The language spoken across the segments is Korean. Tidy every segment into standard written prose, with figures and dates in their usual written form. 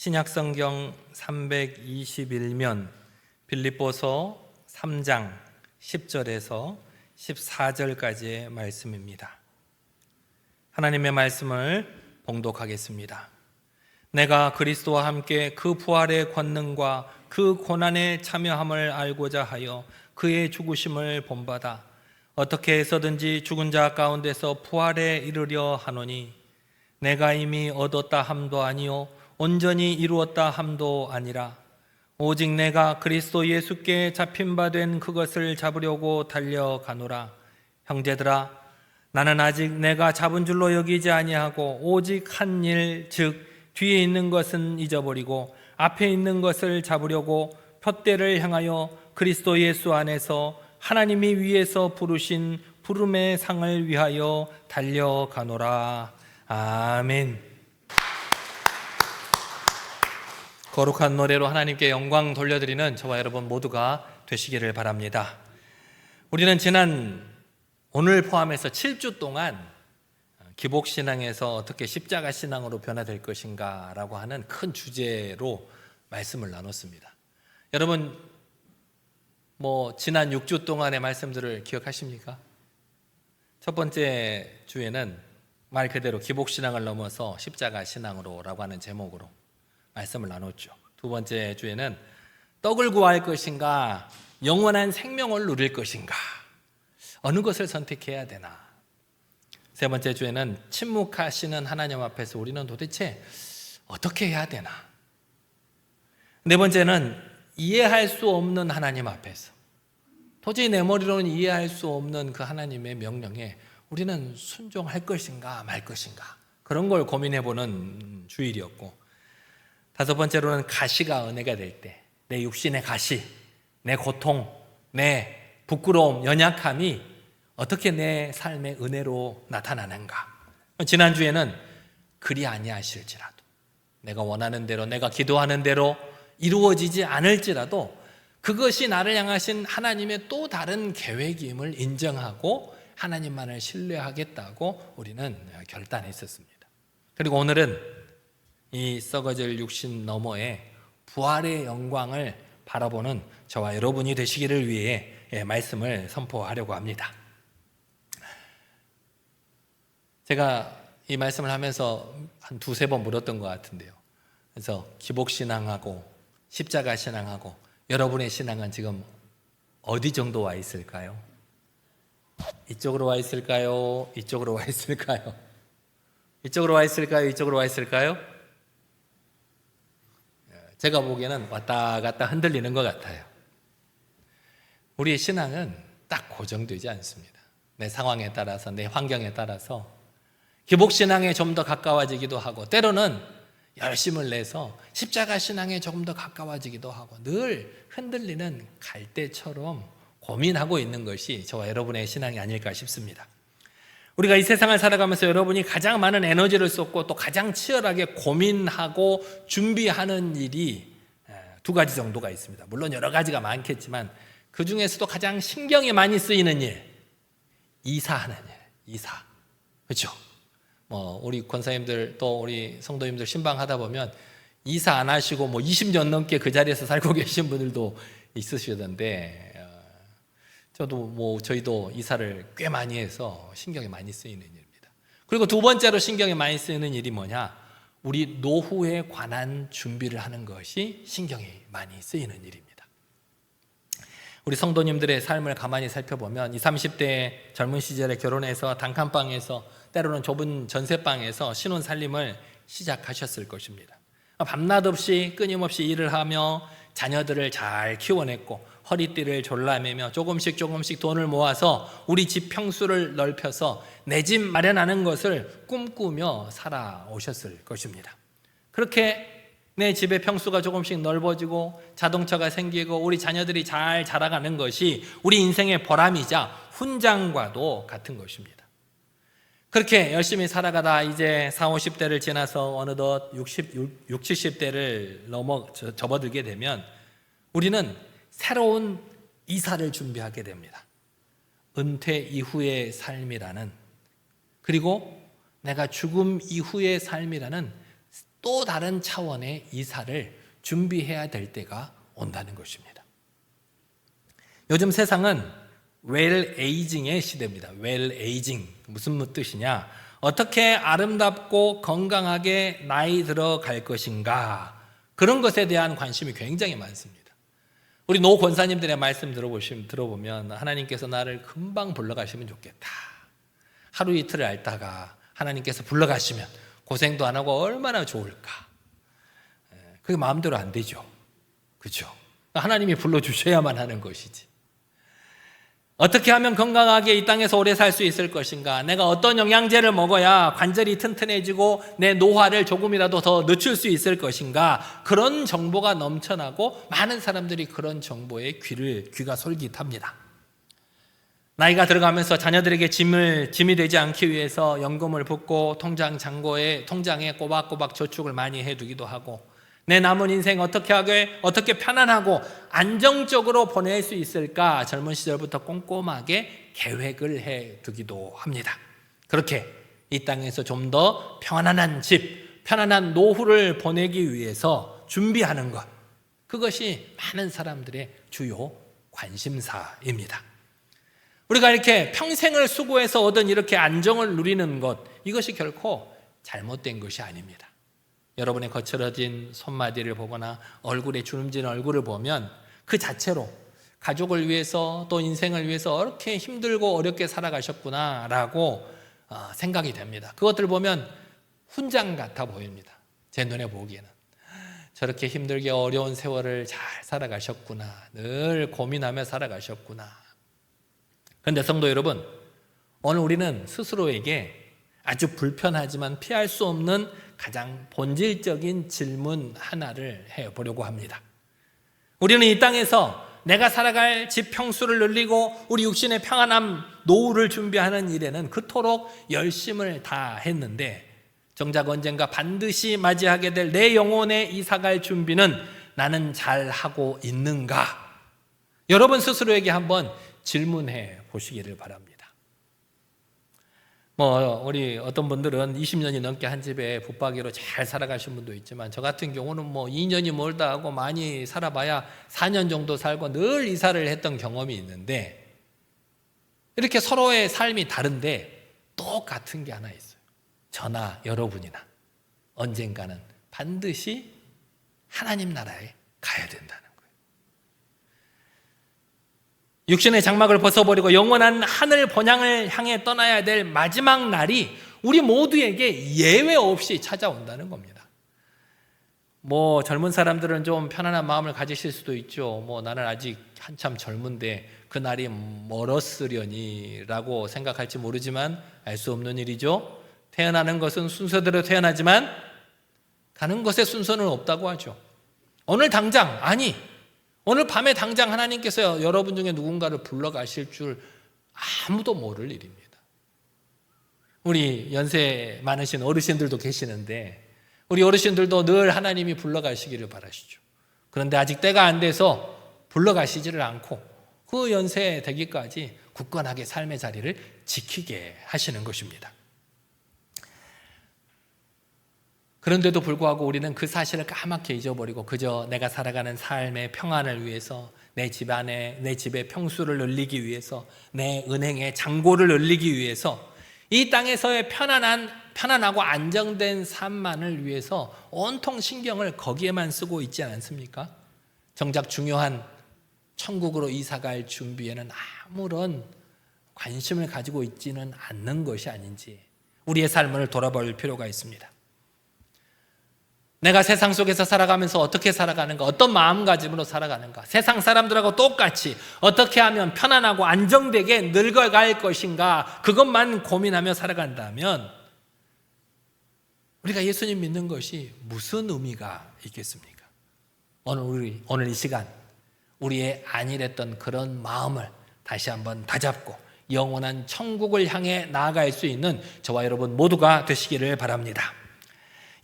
신약성경 321면 빌립보서 3장 10절에서 14절까지의 말씀입니다. 하나님의 말씀을 봉독하겠습니다. 내가 그리스도와 함께 그 부활의 권능과 그 고난에 참여함을 알고자 하여 그의 죽으심을 본받아 어떻게 해서든지 죽은 자 가운데서 부활에 이르려 하노니 내가 이미 얻었다 함도 아니요 온전히 이루었다 함도 아니라 오직 내가 그리스도 예수께 잡힌 바 된 그것을 잡으려고 달려가노라. 형제들아, 나는 아직 내가 잡은 줄로 여기지 아니하고 오직 한 일, 즉 뒤에 있는 것은 잊어버리고 앞에 있는 것을 잡으려고 푯대를 향하여 그리스도 예수 안에서 하나님이 위에서 부르신 부름의 상을 위하여 달려가노라. 아멘. 거룩한 노래로 하나님께 영광 돌려드리는 저와 여러분 모두가 되시기를 바랍니다. 우리는 오늘 포함해서 7주 동안 기복신앙에서 어떻게 십자가 신앙으로 변화될 것인가 라고 하는 큰 주제로 말씀을 나눴습니다. 여러분 지난 6주 동안의 말씀들을 기억하십니까? 첫 번째 주에는 말 그대로 기복신앙을 넘어서 십자가 신앙으로 라고 하는 제목으로 말씀을 나눴죠. 두 번째 주에는 떡을 구할 것인가 영원한 생명을 누릴 것인가 어느 것을 선택해야 되나. 세 번째 주에는 침묵하시는 하나님 앞에서 우리는 도대체 어떻게 해야 되나. 네 번째는 이해할 수 없는 하나님 앞에서 도저히 내 머리로는 이해할 수 없는 그 하나님의 명령에 우리는 순종할 것인가 말 것인가 그런 걸 고민해보는 주일이었고, 다섯 번째로는 가시가 은혜가 될 때 내 육신의 가시, 내 고통, 내 부끄러움, 연약함이 어떻게 내 삶의 은혜로 나타나는가. 지난주에는 그리 아니하실지라도 내가 원하는 대로 내가 기도하는 대로 이루어지지 않을지라도 그것이 나를 향하신 하나님의 또 다른 계획임을 인정하고 하나님만을 신뢰하겠다고 우리는 결단했었습니다. 그리고 오늘은 이 썩어질 육신 너머에 부활의 영광을 바라보는 저와 여러분이 되시기를 위해 말씀을 선포하려고 합니다. 제가 이 말씀을 하면서 한 두세 번 물었던 것 같은데요. 그래서 기복신앙하고 십자가 신앙하고 여러분의 신앙은 지금 어디 정도 와 있을까요? 이쪽으로 와 있을까요? 이쪽으로 와 있을까요? 이쪽으로 와 있을까요? 이쪽으로 와 있을까요? 제가 보기에는 왔다 갔다 흔들리는 것 같아요. 우리의 신앙은 딱 고정되지 않습니다. 내 상황에 따라서, 내 환경에 따라서 기복신앙에 좀 더 가까워지기도 하고, 때로는 열심을 내서 십자가 신앙에 조금 더 가까워지기도 하고, 늘 흔들리는 갈대처럼 고민하고 있는 것이 저와 여러분의 신앙이 아닐까 싶습니다. 우리가 이 세상을 살아가면서 여러분이 가장 많은 에너지를 쏟고 또 가장 치열하게 고민하고 준비하는 일이 두 가지 정도가 있습니다. 물론 여러 가지가 많겠지만 그 중에서도 가장 신경이 많이 쓰이는 일, 이사하는 일, 이사. 그렇죠? 우리 권사님들 또 우리 성도님들 신방하다 보면 이사 안 하시고 20년 넘게 그 자리에서 살고 계신 분들도 있으시던데, 저희도 이사를 꽤 많이 해서 신경이 많이 쓰이는 일입니다. 그리고 두 번째로 신경이 많이 쓰이는 일이 뭐냐? 우리 노후에 관한 준비를 하는 것이 신경이 많이 쓰이는 일입니다. 우리 성도님들의 삶을 가만히 살펴보면 20, 30대 젊은 시절에 결혼해서 단칸방에서 때로는 좁은 전세방에서 신혼 살림을 시작하셨을 것입니다. 밤낮 없이 끊임없이 일을 하며 자녀들을 잘 키워냈고 허리띠를 졸라매며 조금씩 돈을 모아서 우리 집 평수를 넓혀서 내 집 마련하는 것을 꿈꾸며 살아오셨을 것입니다. 그렇게 내 집의 평수가 조금씩 넓어지고 자동차가 생기고 우리 자녀들이 잘 자라가는 것이 우리 인생의 보람이자 훈장과도 같은 것입니다. 그렇게 열심히 살아가다 이제 40, 50대를 지나서 어느덧 60, 70대를 접어들게 되면 우리는 새로운 이사를 준비하게 됩니다. 은퇴 이후의 삶이라는, 그리고 내가 죽음 이후의 삶이라는 또 다른 차원의 이사를 준비해야 될 때가 온다는 것입니다. 요즘 세상은 웰 에이징의 시대입니다. 웰 에이징 무슨 뜻이냐? 어떻게 아름답고 건강하게 나이 들어갈 것인가, 그런 것에 대한 관심이 굉장히 많습니다. 우리 노 권사님들의 말씀 들어보면 하나님께서 나를 금방 불러가시면 좋겠다. 하루 이틀을 앓다가 하나님께서 불러가시면 고생도 안 하고 얼마나 좋을까. 그게 마음대로 안 되죠. 그렇죠? 하나님이 불러주셔야만 하는 것이지. 어떻게 하면 건강하게 이 땅에서 오래 살 수 있을 것인가? 내가 어떤 영양제를 먹어야 관절이 튼튼해지고 내 노화를 조금이라도 더 늦출 수 있을 것인가? 그런 정보가 넘쳐나고 많은 사람들이 그런 정보에 귀가 솔깃합니다. 나이가 들어가면서 자녀들에게 짐이 되지 않기 위해서 연금을 붓고 통장에 꼬박꼬박 저축을 많이 해두기도 하고, 내 남은 인생 어떻게 편안하고 안정적으로 보낼 수 있을까 젊은 시절부터 꼼꼼하게 계획을 해두기도 합니다. 그렇게 이 땅에서 좀 더 편안한 집, 편안한 노후를 보내기 위해서 준비하는 것, 그것이 많은 사람들의 주요 관심사입니다. 우리가 이렇게 평생을 수고해서 얻은 이렇게 안정을 누리는 것, 이것이 결코 잘못된 것이 아닙니다. 여러분의 거칠어진 손마디를 보거나 얼굴에 주름진 얼굴을 보면 그 자체로 가족을 위해서 또 인생을 위해서 이렇게 힘들고 어렵게 살아가셨구나라고 생각이 됩니다. 그것들 보면 훈장 같아 보입니다. 제 눈에 보기에는. 저렇게 힘들게 어려운 세월을 잘 살아가셨구나. 늘 고민하며 살아가셨구나. 그런데 성도 여러분, 오늘 우리는 스스로에게 아주 불편하지만 피할 수 없는 가장 본질적인 질문 하나를 해보려고 합니다. 우리는 이 땅에서 내가 살아갈 집 평수를 늘리고 우리 육신의 평안함, 노후를 준비하는 일에는 그토록 열심을 다했는데, 정작 언젠가 반드시 맞이하게 될 내 영혼에 이사갈 준비는 나는 잘하고 있는가? 여러분 스스로에게 한번 질문해 보시기를 바랍니다. 우리 어떤 분들은 20년이 넘게 한 집에 붙박이로 잘 살아가신 분도 있지만, 저 같은 경우는 2년이 멀다 하고 많이 살아봐야 4년 정도 살고 늘 이사를 했던 경험이 있는데, 이렇게 서로의 삶이 다른데 똑같은 게 하나 있어요. 저나 여러분이나 언젠가는 반드시 하나님 나라에 가야 된다는 거예요. 육신의 장막을 벗어버리고 영원한 하늘 본향을 향해 떠나야 될 마지막 날이 우리 모두에게 예외 없이 찾아온다는 겁니다. 젊은 사람들은 좀 편안한 마음을 가지실 수도 있죠. 나는 아직 한참 젊은데 그 날이 멀었으려니 라고 생각할지 모르지만 알 수 없는 일이죠. 태어나는 것은 순서대로 태어나지만 가는 것에 순서는 없다고 하죠. 오늘 밤에 당장 하나님께서 여러분 중에 누군가를 불러가실 줄 아무도 모를 일입니다. 우리 연세 많으신 어르신들도 계시는데, 우리 어르신들도 늘 하나님이 불러가시기를 바라시죠. 그런데 아직 때가 안 돼서 불러가시지를 않고 그 연세 되기까지 굳건하게 삶의 자리를 지키게 하시는 것입니다. 그런데도 불구하고 우리는 그 사실을 까맣게 잊어버리고 그저 내가 살아가는 삶의 평안을 위해서, 내 집의 평수를 늘리기 위해서, 내 은행의 잔고를 늘리기 위해서, 이 땅에서의 편안하고 안정된 삶만을 위해서 온통 신경을 거기에만 쓰고 있지 않습니까? 정작 중요한 천국으로 이사갈 준비에는 아무런 관심을 가지고 있지는 않는 것이 아닌지 우리의 삶을 돌아볼 필요가 있습니다. 내가 세상 속에서 살아가면서 어떻게 살아가는가, 어떤 마음가짐으로 살아가는가, 세상 사람들하고 똑같이 어떻게 하면 편안하고 안정되게 늙어갈 것인가, 그것만 고민하며 살아간다면 우리가 예수님 믿는 것이 무슨 의미가 있겠습니까? 오늘 이 시간 우리의 안일했던 그런 마음을 다시 한번 다잡고 영원한 천국을 향해 나아갈 수 있는 저와 여러분 모두가 되시기를 바랍니다.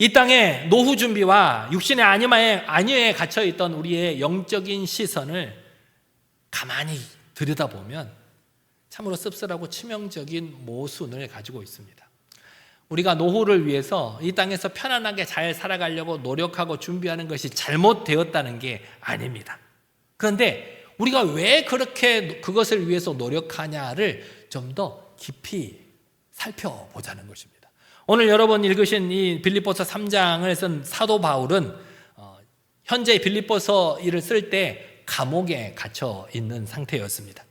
이 땅의 노후 준비와 육신의 안위에 갇혀있던 우리의 영적인 시선을 가만히 들여다보면 참으로 씁쓸하고 치명적인 모순을 가지고 있습니다. 우리가 노후를 위해서 이 땅에서 편안하게 잘 살아가려고 노력하고 준비하는 것이 잘못되었다는 게 아닙니다. 그런데 우리가 왜 그렇게 그것을 위해서 노력하냐를 좀 더 깊이 살펴보자는 것입니다. 오늘 여러분 읽으신 이 빌립보서 3장을 쓴 사도 바울은 현재 빌립보서 일을 쓸 때 감옥에 갇혀 있는 상태였습니다.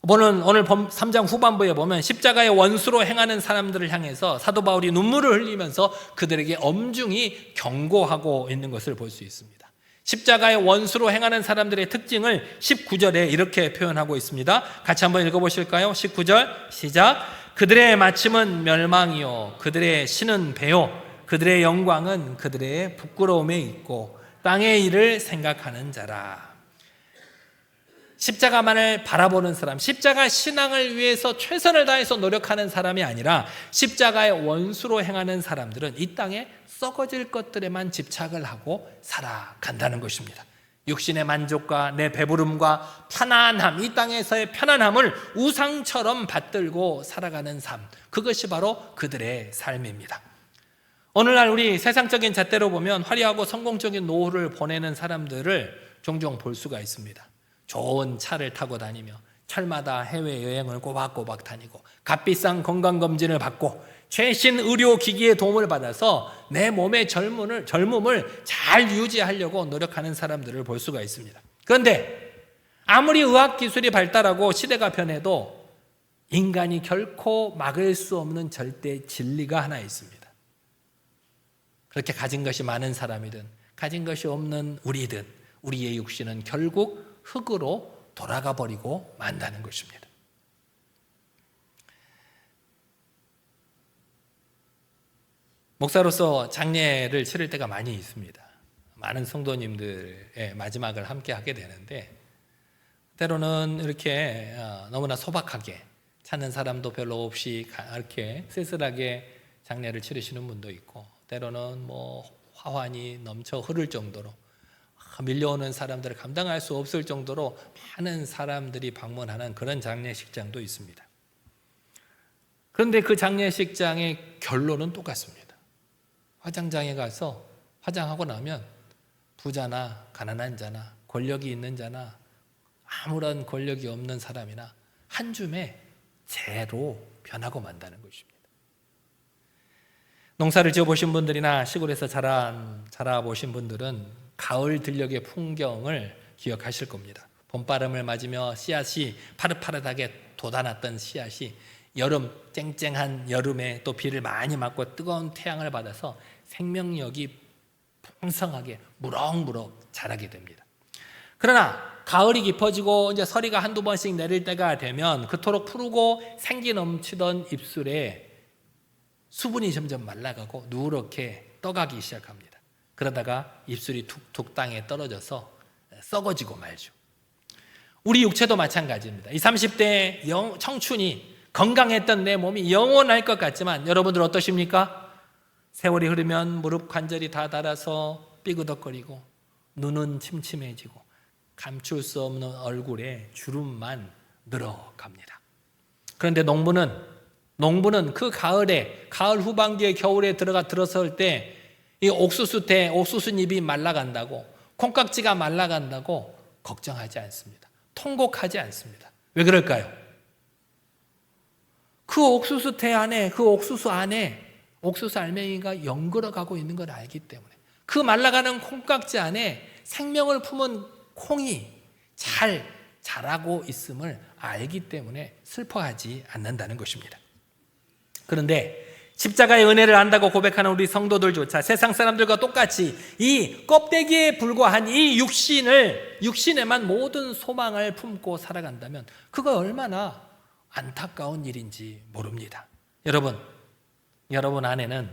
오늘 3장 후반부에 보면 십자가의 원수로 행하는 사람들을 향해서 사도 바울이 눈물을 흘리면서 그들에게 엄중히 경고하고 있는 것을 볼 수 있습니다. 십자가의 원수로 행하는 사람들의 특징을 19절에 이렇게 표현하고 있습니다. 같이 한번 읽어보실까요? 19절 시작. 그들의 마침은 멸망이요 그들의 신은 배요 그들의 영광은 그들의 부끄러움에 있고 땅의 일을 생각하는 자라. 십자가만을 바라보는 사람, 십자가 신앙을 위해서 최선을 다해서 노력하는 사람이 아니라 십자가의 원수로 행하는 사람들은 이 땅에 썩어질 것들에만 집착을 하고 살아간다는 것입니다. 육신의 만족과 내 배부름과 편안함, 이 땅에서의 편안함을 우상처럼 받들고 살아가는 삶, 그것이 바로 그들의 삶입니다. 오늘날 우리 세상적인 잣대로 보면 화려하고 성공적인 노후를 보내는 사람들을 종종 볼 수가 있습니다. 좋은 차를 타고 다니며 철마다 해외여행을 꼬박꼬박 다니고 값비싼 건강검진을 받고 최신 의료기기의 도움을 받아서 내 몸의 젊음을 잘 유지하려고 노력하는 사람들을 볼 수가 있습니다. 그런데 아무리 의학기술이 발달하고 시대가 변해도 인간이 결코 막을 수 없는 절대 진리가 하나 있습니다. 그렇게 가진 것이 많은 사람이든 가진 것이 없는 우리든 우리의 육신은 결국 흙으로 돌아가 버리고 만다는 것입니다. 목사로서 장례를 치를 때가 많이 있습니다. 많은 성도님들의 마지막을 함께 하게 되는데 때로는 이렇게 너무나 소박하게 찾는 사람도 별로 없이 이렇게 쓸쓸하게 장례를 치르시는 분도 있고 때로는 화환이 넘쳐 흐를 정도로 밀려오는 사람들을 감당할 수 없을 정도로 많은 사람들이 방문하는 그런 장례식장도 있습니다. 그런데 그 장례식장의 결론은 똑같습니다. 화장장에 가서 화장하고 나면 부자나 가난한 자나 권력이 있는 자나 아무런 권력이 없는 사람이나 한 줌에 재로 변하고 만다는 것입니다. 농사를 지어보신 분들이나 시골에서 자라보신 분들은 가을 들녘의 풍경을 기억하실 겁니다. 봄바람을 맞으며 씨앗이 파릇파릇하게 돋아났던 씨앗이 여름 쨍쨍한 여름에 또 비를 많이 맞고 뜨거운 태양을 받아서 생명력이 풍성하게 무럭무럭 자라게 됩니다. 그러나 가을이 깊어지고 이제 서리가 한두 번씩 내릴 때가 되면 그토록 푸르고 생기 넘치던 입술에 수분이 점점 말라가고 누렇게 떠가기 시작합니다. 그러다가 입술이 툭툭 땅에 떨어져서 썩어지고 말죠. 우리 육체도 마찬가지입니다. 이 30대 청춘이 건강했던 내 몸이 영원할 것 같지만 여러분들 어떠십니까? 세월이 흐르면 무릎 관절이 다 닳아서 삐그덕거리고 눈은 침침해지고 감출 수 없는 얼굴에 주름만 늘어갑니다. 그런데 농부는 그 가을에 가을 후반기에 겨울에 들어설 때 이 옥수수잎이 말라간다고 콩깍지가 말라간다고 걱정하지 않습니다. 통곡하지 않습니다. 왜 그럴까요? 그 옥수수 안에 옥수수 알맹이가 연걸어가고 있는 걸 알기 때문에 그 말라가는 콩깍지 안에 생명을 품은 콩이 잘 자라고 있음을 알기 때문에 슬퍼하지 않는다는 것입니다. 그런데 십자가의 은혜를 안다고 고백하는 우리 성도들조차 세상 사람들과 똑같이 이 껍데기에 불과한 이 육신에만 모든 소망을 품고 살아간다면 그거 얼마나 안타까운 일인지 모릅니다. 여러분 안에는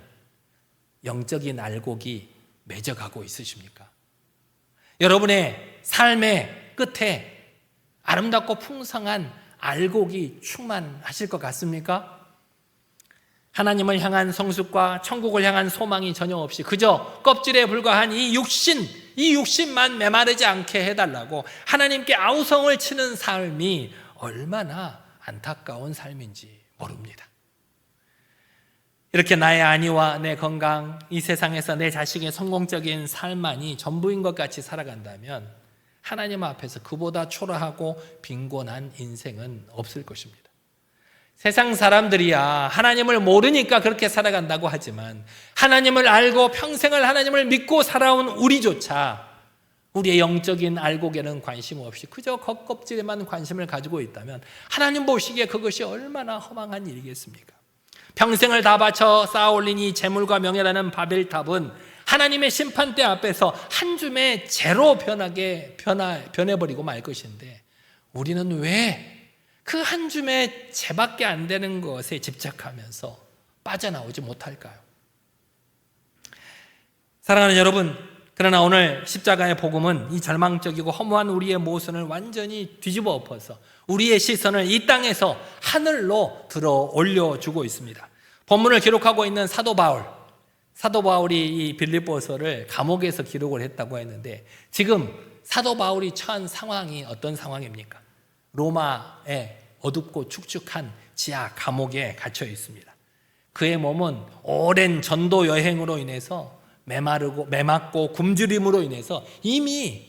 영적인 알곡이 맺어가고 있으십니까? 여러분의 삶의 끝에 아름답고 풍성한 알곡이 충만하실 것 같습니까? 하나님을 향한 성숙과 천국을 향한 소망이 전혀 없이 그저 껍질에 불과한 이 육신만 메마르지 않게 해달라고 하나님께 아우성을 치는 삶이 얼마나 안타까운 삶인지 모릅니다. 이렇게 나의 안위와 내 건강, 이 세상에서 내 자식의 성공적인 삶만이 전부인 것 같이 살아간다면 하나님 앞에서 그보다 초라하고 빈곤한 인생은 없을 것입니다. 세상 사람들이야 하나님을 모르니까 그렇게 살아간다고 하지만 하나님을 알고 평생을 하나님을 믿고 살아온 우리조차 우리의 영적인 알곡에는 관심 없이 그저 겉껍질에만 관심을 가지고 있다면 하나님 보시기에 그것이 얼마나 허망한 일이겠습니까? 평생을 다 바쳐 쌓아올린 이 재물과 명예라는 바벨탑은 하나님의 심판대 앞에서 한 줌의 재로 변해버리고 말 것인데 우리는 왜 그 한 줌의 재밖에 안 되는 것에 집착하면서 빠져나오지 못할까요? 사랑하는 여러분, 그러나 오늘 십자가의 복음은 이 절망적이고 허무한 우리의 모순을 완전히 뒤집어 엎어서 우리의 시선을 이 땅에서 하늘로 들어 올려주고 있습니다. 본문을 기록하고 있는 사도 바울이 이 빌립보서를 감옥에서 기록을 했다고 했는데 지금 사도 바울이 처한 상황이 어떤 상황입니까? 로마의 어둡고 축축한 지하 감옥에 갇혀 있습니다. 그의 몸은 오랜 전도 여행으로 인해서 메맞고 굶주림으로 인해서 이미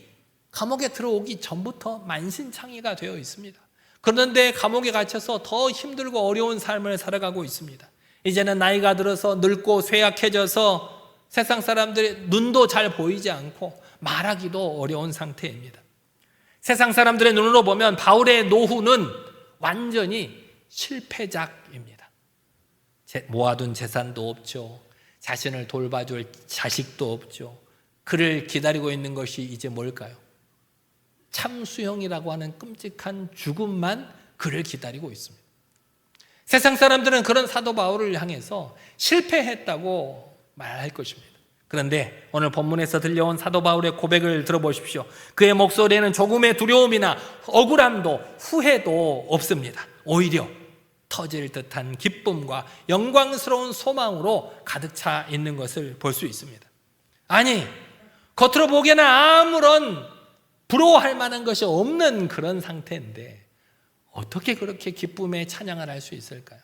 감옥에 들어오기 전부터 만신창이가 되어 있습니다. 그런데 감옥에 갇혀서 더 힘들고 어려운 삶을 살아가고 있습니다. 이제는 나이가 들어서 늙고 쇠약해져서 세상 사람들의 눈도 잘 보이지 않고 말하기도 어려운 상태입니다. 세상 사람들의 눈으로 보면 바울의 노후는 완전히 실패작입니다. 모아둔 재산도 없죠. 자신을 돌봐줄 자식도 없죠. 그를 기다리고 있는 것이 이제 뭘까요? 참수형이라고 하는 끔찍한 죽음만 그를 기다리고 있습니다. 세상 사람들은 그런 사도 바울을 향해서 실패했다고 말할 것입니다. 그런데 오늘 본문에서 들려온 사도 바울의 고백을 들어보십시오. 그의 목소리에는 조금의 두려움이나 억울함도 후회도 없습니다. 오히려 터질 듯한 기쁨과 영광스러운 소망으로 가득 차 있는 것을 볼 수 있습니다. 아니, 겉으로 보기에는 아무런 부러워할 만한 것이 없는 그런 상태인데 어떻게 그렇게 기쁨의 찬양을 할 수 있을까요?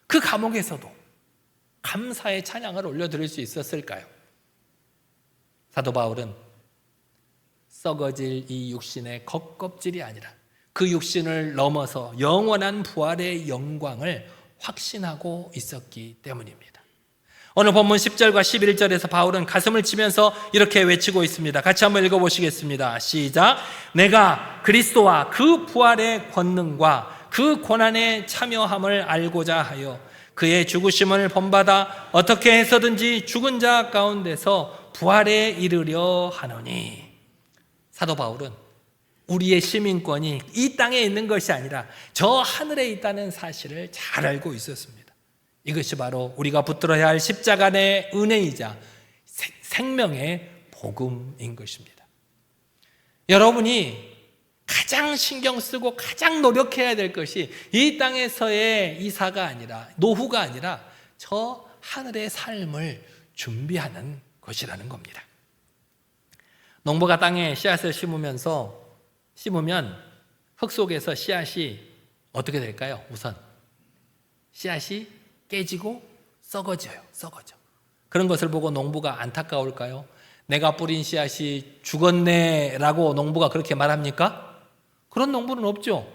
그 감옥에서도 감사의 찬양을 올려드릴 수 있었을까요? 사도 바울은 썩어질 이 육신의 겉껍질이 아니라 그 육신을 넘어서 영원한 부활의 영광을 확신하고 있었기 때문입니다. 오늘 본문 10절과 11절에서 바울은 가슴을 치면서 이렇게 외치고 있습니다. 같이 한번 읽어보시겠습니다. 시작. 내가 그리스도와 그 부활의 권능과 그 고난에 참여함을 알고자 하여 그의 죽으심을 본받아 어떻게 해서든지 죽은 자 가운데서 부활에 이르려 하노니. 사도 바울은 우리의 시민권이 이 땅에 있는 것이 아니라 저 하늘에 있다는 사실을 잘 알고 있었습니다. 이것이 바로 우리가 붙들어야 할 십자가 내 은혜이자 생명의 복음인 것입니다. 여러분이 가장 신경 쓰고 가장 노력해야 될 것이 이 땅에서의 이사가 아니라 노후가 아니라 저 하늘의 삶을 준비하는 것이라는 겁니다. 농부가 땅에 씨앗을 심으면 흙 속에서 씨앗이 어떻게 될까요? 우선 씨앗이 깨지고 썩어져. 그런 것을 보고 농부가 안타까울까요? 내가 뿌린 씨앗이 죽었네 라고 농부가 그렇게 말합니까? 그런 농부는 없죠.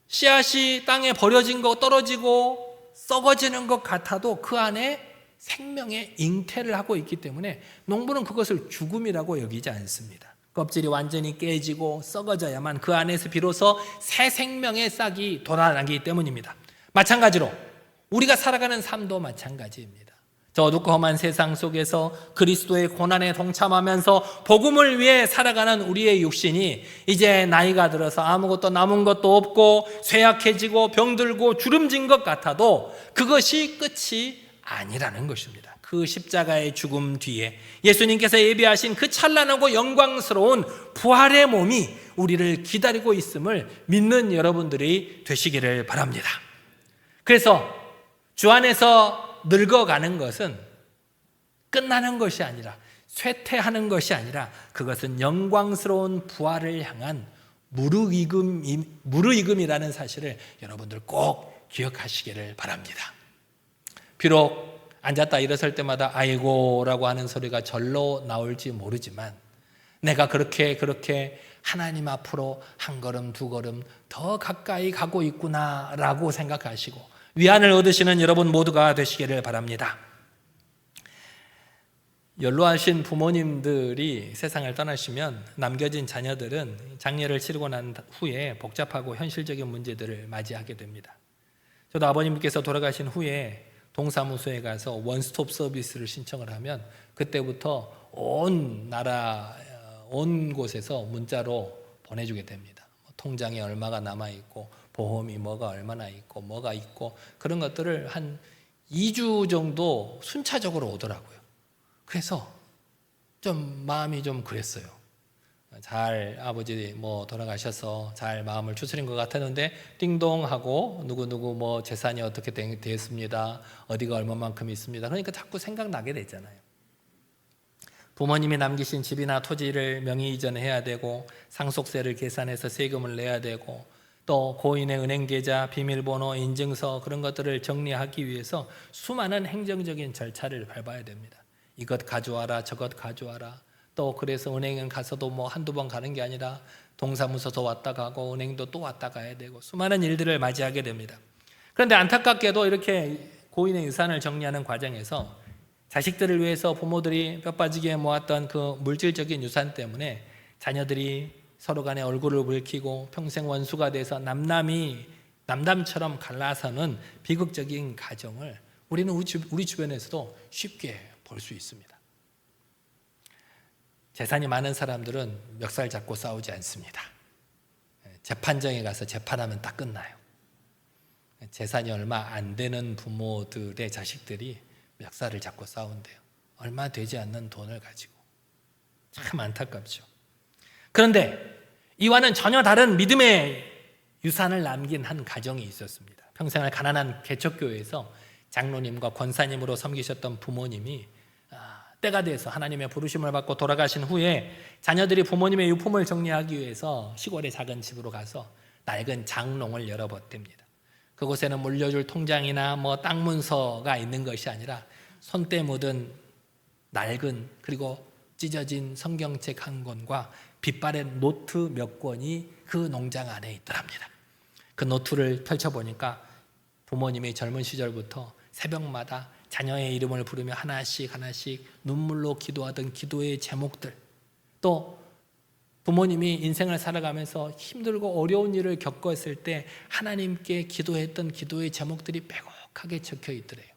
씨앗이 땅에 버려진 거 떨어지고 썩어지는 것 같아도 그 안에 생명의 잉태를 하고 있기 때문에 농부는 그것을 죽음이라고 여기지 않습니다. 껍질이 완전히 깨지고 썩어져야만 그 안에서 비로소 새 생명의 싹이 돋아나기 때문입니다. 마찬가지로 우리가 살아가는 삶도 마찬가지입니다. 저 어둡고 험한 세상 속에서 그리스도의 고난에 동참하면서 복음을 위해 살아가는 우리의 육신이 이제 나이가 들어서 아무것도 남은 것도 없고 쇠약해지고 병들고 주름진 것 같아도 그것이 끝이 아니라는 것입니다. 그 십자가의 죽음 뒤에 예수님께서 예비하신 그 찬란하고 영광스러운 부활의 몸이 우리를 기다리고 있음을 믿는 여러분들이 되시기를 바랍니다. 그래서 주 안에서 늙어가는 것은 끝나는 것이 아니라 쇠퇴하는 것이 아니라 그것은 영광스러운 부활을 향한 무르익음이라는 사실을 여러분들 꼭 기억하시기를 바랍니다. 비록 앉았다 일어설 때마다 아이고라고 하는 소리가 절로 나올지 모르지만 내가 그렇게 하나님 앞으로 한 걸음 두 걸음 더 가까이 가고 있구나라고 생각하시고 위안을 얻으시는 여러분 모두가 되시기를 바랍니다. 연로하신 부모님들이 세상을 떠나시면 남겨진 자녀들은 장례를 치르고 난 후에 복잡하고 현실적인 문제들을 맞이하게 됩니다. 저도 아버님께서 돌아가신 후에 동사무소에 가서 원스톱 서비스를 신청을 하면 그때부터 온 나라 온 곳에서 문자로 보내주게 됩니다. 통장에 얼마가 남아있고 보험이 뭐가 얼마나 있고 뭐가 있고 그런 것들을 한 2주 정도 순차적으로 오더라고요. 그래서 좀 마음이 좀 그랬어요. 잘 아버지 돌아가셔서 잘 마음을 추스린 것 같았는데 띵동 하고 누구 뭐 재산이 어떻게 됐습니다. 어디가 얼마만큼 있습니다. 그러니까 자꾸 생각나게 되잖아요. 부모님이 남기신 집이나 토지를 명의 이전해야 되고 상속세를 계산해서 세금을 내야 되고 또 고인의 은행 계좌, 비밀번호, 인증서 그런 것들을 정리하기 위해서 수많은 행정적인 절차를 밟아야 됩니다. 이것 가져와라 저것 가져와라 또 그래서 은행에 가서도 한두 번 가는 게 아니라 동사무소도 왔다 가고 은행도 또 왔다 가야 되고 수많은 일들을 맞이하게 됩니다. 그런데 안타깝게도 이렇게 고인의 유산을 정리하는 과정에서 자식들을 위해서 부모들이 뼈 빠지게 모았던 그 물질적인 유산 때문에 자녀들이 서로 간에 얼굴을 붉히고 평생 원수가 돼서 남담처럼 갈라서는 비극적인 가정을 우리는 우리 주변에서도 쉽게 볼 수 있습니다. 재산이 많은 사람들은 멱살 잡고 싸우지 않습니다. 재판정에 가서 재판하면 딱 끝나요. 재산이 얼마 안 되는 부모들의 자식들이 멱살을 잡고 싸운대요. 얼마 되지 않는 돈을 가지고. 참 안타깝죠. 그런데 이와는 전혀 다른 믿음의 유산을 남긴 한 가정이 있었습니다. 평생을 가난한 개척교회에서 장로님과 권사님으로 섬기셨던 부모님이 때가 돼서 하나님의 부르심을 받고 돌아가신 후에 자녀들이 부모님의 유품을 정리하기 위해서 시골의 작은 집으로 가서 낡은 장롱을 열어봤답니다. 그곳에는 물려줄 통장이나 땅 문서가 있는 것이 아니라 손때 묻은 낡은 그리고 찢어진 성경책 한 권과 빛바랜 노트 몇 권이 그 농장 안에 있더랍니다. 그 노트를 펼쳐보니까 부모님이 젊은 시절부터 새벽마다 자녀의 이름을 부르며 하나씩 눈물로 기도하던 기도의 제목들, 또 부모님이 인생을 살아가면서 힘들고 어려운 일을 겪었을 때 하나님께 기도했던 기도의 제목들이 빼곡하게 적혀 있더래요.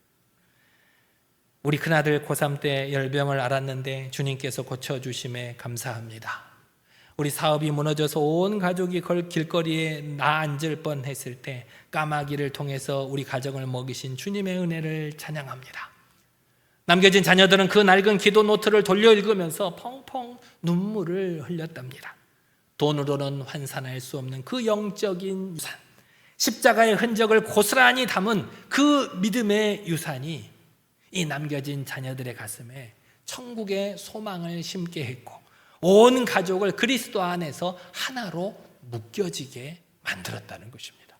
우리 큰아들 고3 때 열병을 앓았는데 주님께서 고쳐주심에 감사합니다. 우리 사업이 무너져서 온 가족이 길거리에 나앉을 뻔했을 때 까마귀를 통해서 우리 가정을 먹이신 주님의 은혜를 찬양합니다. 남겨진 자녀들은 그 낡은 기도 노트를 돌려 읽으면서 펑펑 눈물을 흘렸답니다. 돈으로는 환산할 수 없는 그 영적인 유산, 십자가의 흔적을 고스란히 담은 그 믿음의 유산이 이 남겨진 자녀들의 가슴에 천국의 소망을 심게 했고 온 가족을 그리스도 안에서 하나로 묶여지게 만들었다는 것입니다.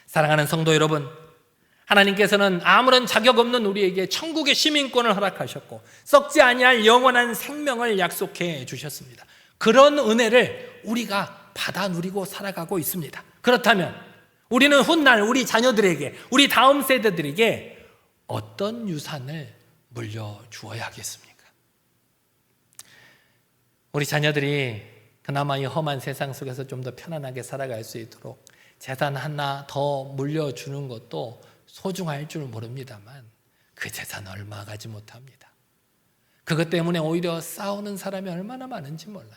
사랑하는 성도 여러분, 하나님께서는 아무런 자격 없는 우리에게 천국의 시민권을 허락하셨고 썩지 아니할 영원한 생명을 약속해 주셨습니다. 그런 은혜를 우리가 받아 누리고 살아가고 있습니다. 그렇다면 우리는 훗날 우리 자녀들에게, 우리 다음 세대들에게 어떤 유산을 물려주어야 하겠습니까? 우리 자녀들이 그나마 이 험한 세상 속에서 좀 더 편안하게 살아갈 수 있도록 재산 하나 더 물려주는 것도 소중할 줄 모릅니다만 그 재산 얼마 가지 못합니다. 그것 때문에 오히려 싸우는 사람이 얼마나 많은지 몰라요.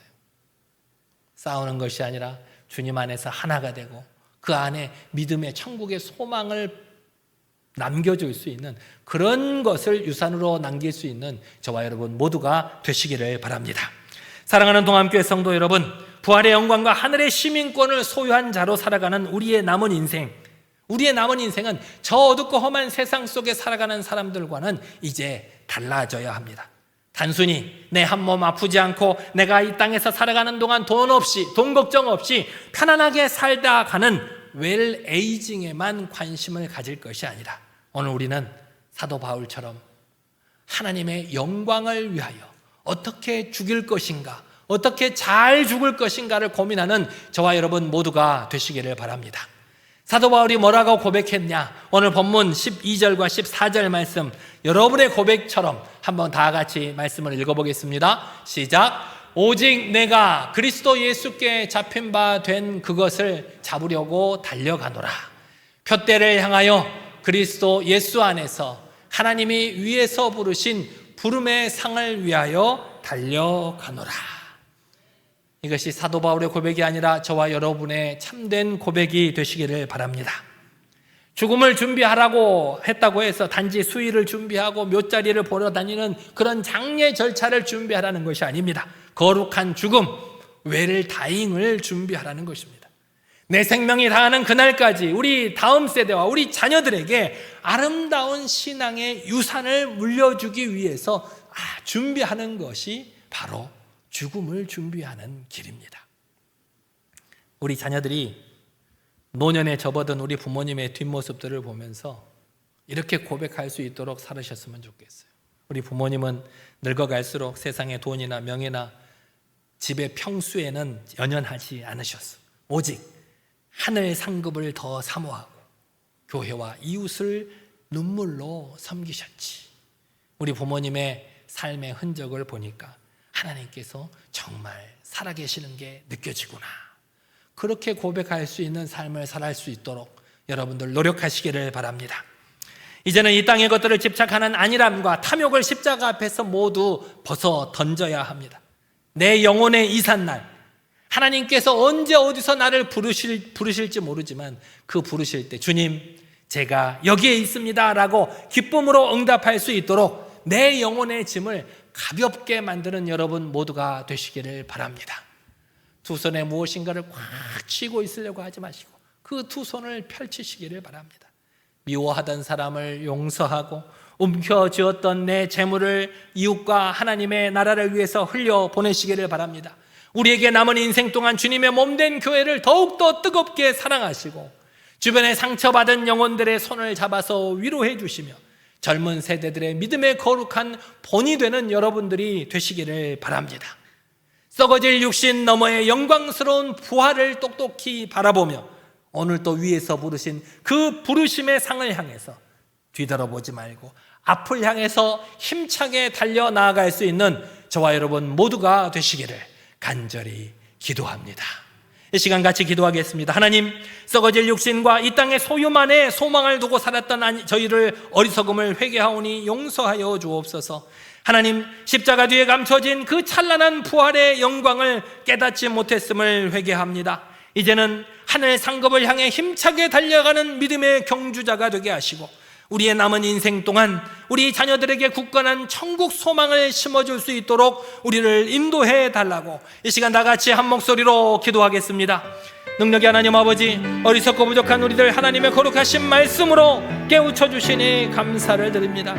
싸우는 것이 아니라 주님 안에서 하나가 되고 그 안에 믿음의 천국의 소망을 남겨줄 수 있는 그런 것을 유산으로 남길 수 있는 저와 여러분 모두가 되시기를 바랍니다. 사랑하는 동암교회 성도 여러분, 부활의 영광과 하늘의 시민권을 소유한 자로 살아가는 우리의 남은 인생은 저 어둡고 험한 세상 속에 살아가는 사람들과는 이제 달라져야 합니다. 단순히 내 한 몸 아프지 않고 내가 이 땅에서 살아가는 동안 돈 걱정 없이 편안하게 살다 가는 웰에이징에만 관심을 가질 것이 아니라 오늘 우리는 사도 바울처럼 하나님의 영광을 위하여 어떻게 죽일 것인가, 어떻게 잘 죽을 것인가를 고민하는 저와 여러분 모두가 되시기를 바랍니다. 사도 바울이 뭐라고 고백했냐? 오늘 본문 12절과 14절 말씀, 여러분의 고백처럼 한번 다 같이 말씀을 읽어보겠습니다. 시작. 오직 내가 그리스도 예수께 잡힌 바 된 그것을 잡으려고 달려가노라. 표대를 향하여 그리스도 예수 안에서 하나님이 위에서 부르신 부름의 상을 위하여 달려가노라. 이것이 사도 바울의 고백이 아니라 저와 여러분의 참된 고백이 되시기를 바랍니다. 죽음을 준비하라고 했다고 해서 단지 수의를 준비하고 묘자리를 보러 다니는 그런 장례 절차를 준비하라는 것이 아닙니다. 거룩한 죽음, 웰 다잉을 준비하라는 것입니다. 내 생명이 다하는 그날까지 우리 다음 세대와 우리 자녀들에게 아름다운 신앙의 유산을 물려주기 위해서 준비하는 것이 바로 죽음을 준비하는 길입니다. 우리 자녀들이 노년에 접어든 우리 부모님의 뒷모습들을 보면서 이렇게 고백할 수 있도록 살으셨으면 좋겠어요. 우리 부모님은 늙어갈수록 세상의 돈이나 명예나 집의 평수에는 연연하지 않으셨어. 오직 하늘 상급을 더 사모하고 교회와 이웃을 눈물로 섬기셨지. 우리 부모님의 삶의 흔적을 보니까 하나님께서 정말 살아계시는 게 느껴지구나. 그렇게 고백할 수 있는 삶을 살아갈 수 있도록 여러분들 노력하시기를 바랍니다. 이제는 이 땅의 것들을 집착하는 안일함과 탐욕을 십자가 앞에서 모두 벗어 던져야 합니다. 내 영혼의 이삿날, 하나님께서 언제 어디서 나를 부르실지 모르지만 그 부르실 때 주님 제가 여기에 있습니다 라고 기쁨으로 응답할 수 있도록 내 영혼의 짐을 가볍게 만드는 여러분 모두가 되시기를 바랍니다. 두 손에 무엇인가를 꽉 쥐고 있으려고 하지 마시고 그 두 손을 펼치시기를 바랍니다. 미워하던 사람을 용서하고 움켜쥐었던 내 재물을 이웃과 하나님의 나라를 위해서 흘려보내시기를 바랍니다. 우리에게 남은 인생 동안 주님의 몸된 교회를 더욱더 뜨겁게 사랑하시고 주변에 상처받은 영혼들의 손을 잡아서 위로해 주시며 젊은 세대들의 믿음의 거룩한 본이 되는 여러분들이 되시기를 바랍니다. 썩어질 육신 너머의 영광스러운 부활을 똑똑히 바라보며 오늘 또 위에서 부르신 그 부르심의 상을 향해서 뒤돌아보지 말고 앞을 향해서 힘차게 달려나아갈 수 있는 저와 여러분 모두가 되시기를 간절히 기도합니다. 이 시간 같이 기도하겠습니다. 하나님, 썩어질 육신과 이 땅의 소유만에 소망을 두고 살았던 저희를 어리석음을 회개하오니 용서하여 주옵소서. 하나님, 십자가 뒤에 감춰진 그 찬란한 부활의 영광을 깨닫지 못했음을 회개합니다. 이제는 하늘 상급을 향해 힘차게 달려가는 믿음의 경주자가 되게 하시고 우리의 남은 인생 동안 우리 자녀들에게 굳건한 천국 소망을 심어줄 수 있도록 우리를 인도해 달라고 이 시간 다 같이 한 목소리로 기도하겠습니다. 능력의 하나님 아버지, 어리석고 부족한 우리들 하나님의 거룩하신 말씀으로 깨우쳐 주시니 감사를 드립니다.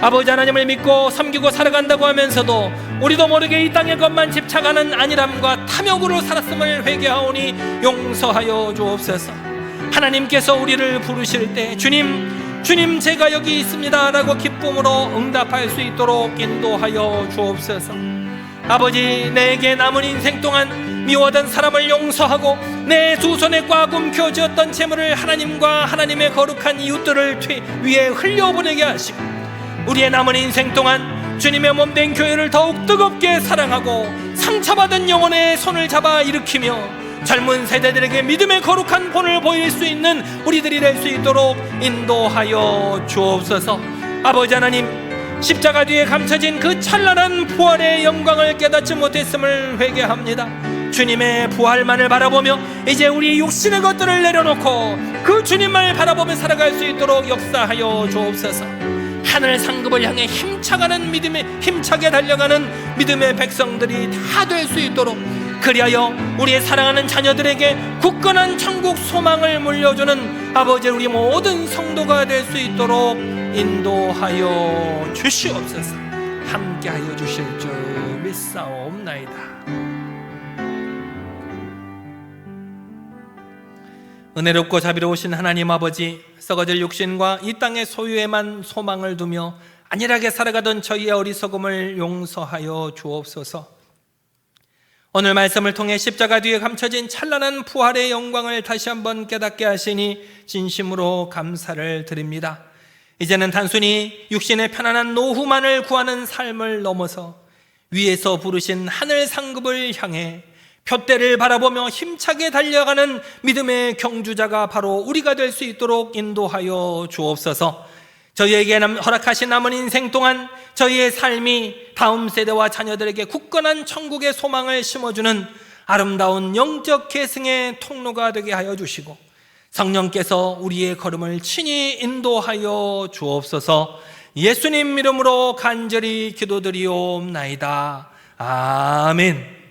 아버지 하나님을 믿고 섬기고 살아간다고 하면서도 우리도 모르게 이 땅의 것만 집착하는 안일함과 탐욕으로 살았음을 회개하오니 용서하여 주옵소서. 하나님께서 우리를 부르실 때 주님 제가 여기 있습니다 라고 기쁨으로 응답할 수 있도록 인도하여 주옵소서. 아버지, 내게 남은 인생 동안 미워하던 사람을 용서하고 내 두 손에 꽉 움켜쥐었던 재물을 하나님과 하나님의 거룩한 이웃들을 위에 흘려보내게 하시고 우리의 남은 인생 동안 주님의 몸된 교회를 더욱 뜨겁게 사랑하고 상처받은 영혼의 손을 잡아 일으키며 젊은 세대들에게 믿음의 거룩한 본을 보일 수 있는 우리들이 될 수 있도록 인도하여 주옵소서. 아버지 하나님, 십자가 뒤에 감춰진 그 찬란한 부활의 영광을 깨닫지 못했음을 회개합니다. 주님의 부활만을 바라보며 이제 우리 육신의 것들을 내려놓고 그 주님만을 바라보며 살아갈 수 있도록 역사하여 주옵소서. 하늘 상급을 향해 힘차게 달려가는 믿음의 백성들이 다 될 수 있도록, 그리하여 우리의 사랑하는 자녀들에게 굳건한 천국 소망을 물려주는 아버지 우리 모든 성도가 될 수 있도록 인도하여 주시옵소서. 함께하여 주실 줄 믿사옵나이다. 은혜롭고 자비로우신 하나님 아버지, 썩어질 육신과 이 땅의 소유에만 소망을 두며 안일하게 살아가던 저희의 어리석음을 용서하여 주옵소서. 오늘 말씀을 통해 십자가 뒤에 감춰진 찬란한 부활의 영광을 다시 한번 깨닫게 하시니 진심으로 감사를 드립니다. 이제는 단순히 육신의 편안한 노후만을 구하는 삶을 넘어서 위에서 부르신 하늘 상급을 향해 푯대를 바라보며 힘차게 달려가는 믿음의 경주자가 바로 우리가 될 수 있도록 인도하여 주옵소서. 저희에게 허락하신 남은 인생 동안 저희의 삶이 다음 세대와 자녀들에게 굳건한 천국의 소망을 심어주는 아름다운 영적 계승의 통로가 되게 하여 주시고, 성령께서 우리의 걸음을 친히 인도하여 주옵소서. 예수님 이름으로 간절히 기도드리옵나이다. 아멘.